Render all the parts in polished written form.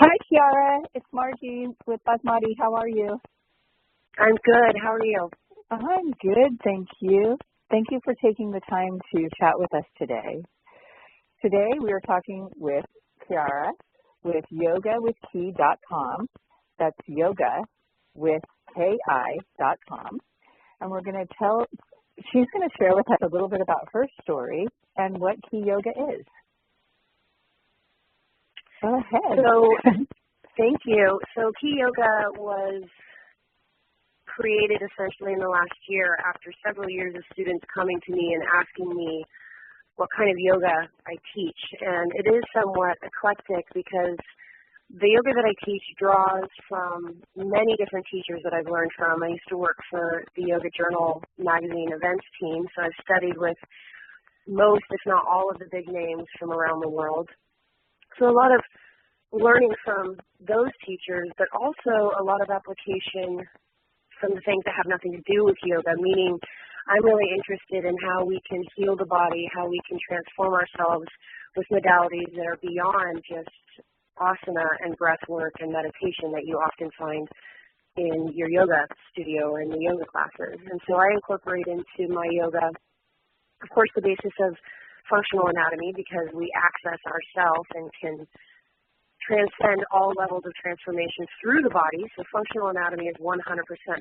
Hi, Kiara. It's Margie with Basmati. How are you? I'm good. How are you? I'm good, thank you. Thank you for taking the time to chat with us today. Today we are talking with Kiara with yogawithki.com. That's yoga with ki.com. And she's going to share with us a little bit about her story and what Ki Yoga is. Go ahead. So, thank you. So, Ki Yoga was created essentially in the last year after several years of students coming to me and asking me what kind of yoga I teach. And it is somewhat eclectic because the yoga that I teach draws from many different teachers that I've learned from. I used to work for the Yoga Journal magazine events team, so I've studied with most, if not all, of the big names from around the world. So a lot of learning from those teachers, but also a lot of application from the things that have nothing to do with yoga, meaning I'm really interested in how we can heal the body, how we can transform ourselves with modalities that are beyond just asana and breath work and meditation that you often find in your yoga studio or in the yoga classes. And so I incorporate into my yoga, of course, the basis of functional anatomy, because we access ourselves and can transcend all levels of transformation through the body. So functional anatomy is 100%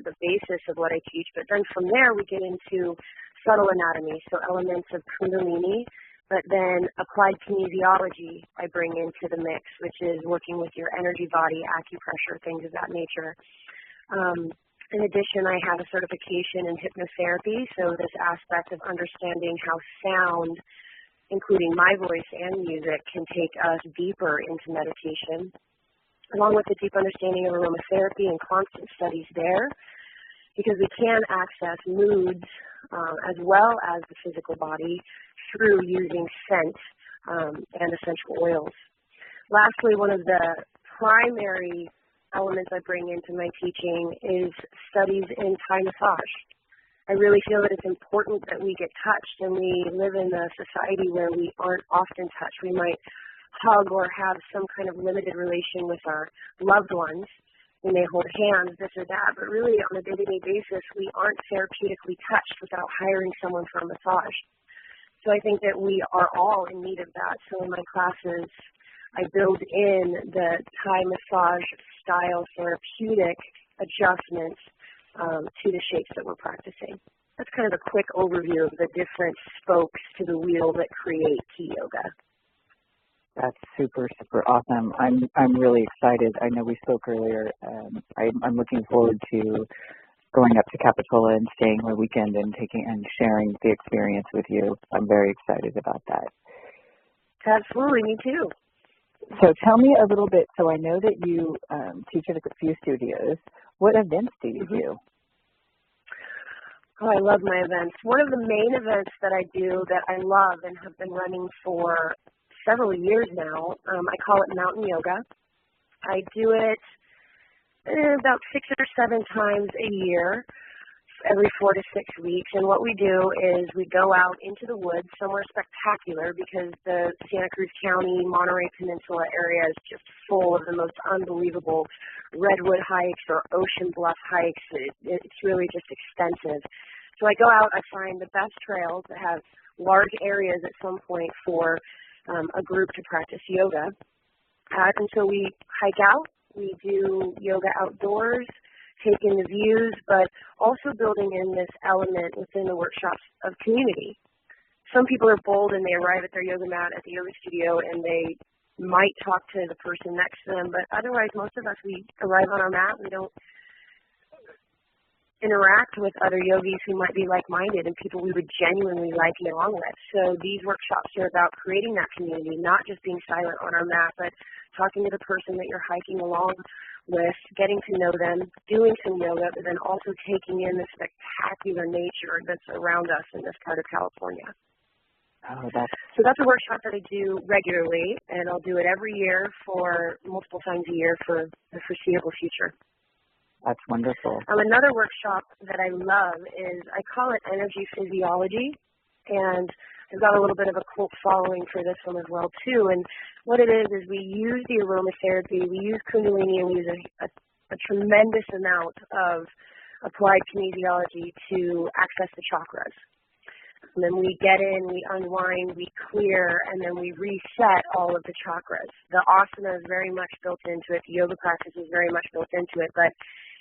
the basis of what I teach. But then from there, we get into subtle anatomy, so elements of Kundalini, but then applied kinesiology I bring into the mix, which is working with your energy body, acupressure, things of that nature. In addition, I have a certification in hypnotherapy, so this aspect of understanding how sound, including my voice and music, can take us deeper into meditation, along with a deep understanding of aromatherapy and constant studies there, because we can access moods as well as the physical body through using scent and essential oils. Lastly, one of the primary elements I bring into my teaching is studies in Thai massage. I really feel that it's important that we get touched, and we live in a society where we aren't often touched. We might hug or have some kind of limited relation with our loved ones. We may hold hands, this or that, but really on a day-to-day basis, we aren't therapeutically touched without hiring someone for a massage. So I think that we are all in need of that. So in my classes, I build in the Thai massage style therapeutic adjustments to the shapes that we're practicing. That's kind of a quick overview of the different spokes to the wheel that create Ki Yoga. That's super, super awesome. I'm really excited. I know we spoke earlier. I'm looking forward to going up to Capitola and staying a weekend and sharing the experience with you. I'm very excited about that. Absolutely, me too. So tell me a little bit. So I know that you teach at a few studios. What events do you do? Oh, I love my events. One of the main events that I do that I love and have been running for several years now, I call it Mountain Yoga. I do it about 6 or 7 times a year, every 4 to 6 weeks. And what we do is we go out into the woods, somewhere spectacular, because the Santa Cruz County, Monterey Peninsula area is just full of the most unbelievable redwood hikes or ocean bluff hikes. It's really just extensive. So I go out, I find the best trails that have large areas at some point for a group to practice yoga. And so we hike out, we do yoga outdoors, take in the views, but also building in this element within the workshops of community. Some people are bold and they arrive at their yoga mat at the yoga studio and they might talk to the person next to them, but otherwise most of us, we arrive on our mat, we don't interact with other yogis who might be like-minded and people we would genuinely like and get along with. So these workshops are about creating that community, not just being silent on our mat, but talking to the person that you're hiking along with, getting to know them, doing some yoga, but then also taking in the spectacular nature that's around us in this part of California. Oh, so that's a workshop that I do regularly, and I'll do it every year for multiple times a year for the foreseeable future. That's wonderful. Another workshop that I love is, I call it energy physiology, and I've got a little bit of a cult following for this one as well too. And what it is we use the aromatherapy, we use Kundalini, and we use a tremendous amount of applied kinesiology to access the chakras. And then we get in, we unwind, we clear, and then we reset all of the chakras. The asana is very much built into it. The yoga practice is very much built into it, but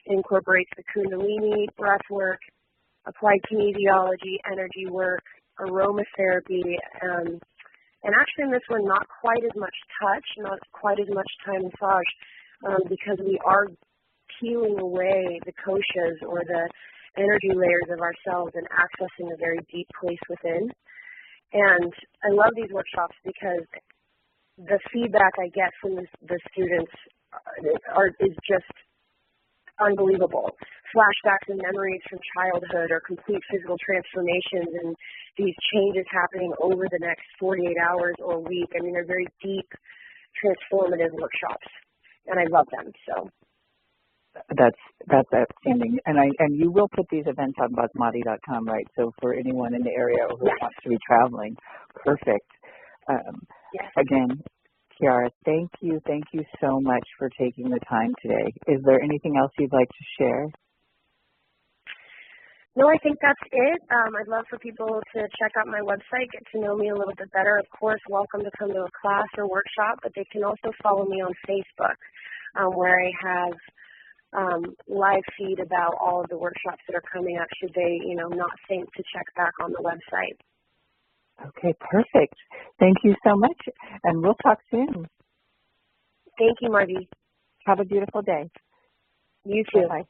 it incorporates the Kundalini, breath work, applied kinesiology, energy work, aromatherapy, and actually in this one, not quite as much touch, not quite as much Thai massage, because we are peeling away the koshas or the energy layers of ourselves and accessing a very deep place within. And I love these workshops because the feedback I get from the students is just unbelievable. Flashbacks and memories from childhood or complete physical transformations and these changes happening over the next 48 hours or a week. I mean, they're very deep, transformative workshops, and I love them. So. That's outstanding, and you will put these events on basmati.com, right? So for anyone in the area who wants to be traveling, perfect. Yes. Again, Kiara, thank you so much for taking the time today. Is there anything else you'd like to share? No, I think that's it. I'd love for people to check out my website, get to know me a little bit better. Of course, welcome to come to a class or workshop, but they can also follow me on Facebook, where I have live feed about all of the workshops that are coming up should they, not think to check back on the website. Okay, perfect. Thank you so much, and we'll talk soon. Thank you, Margie. Have a beautiful day. You too. Bye.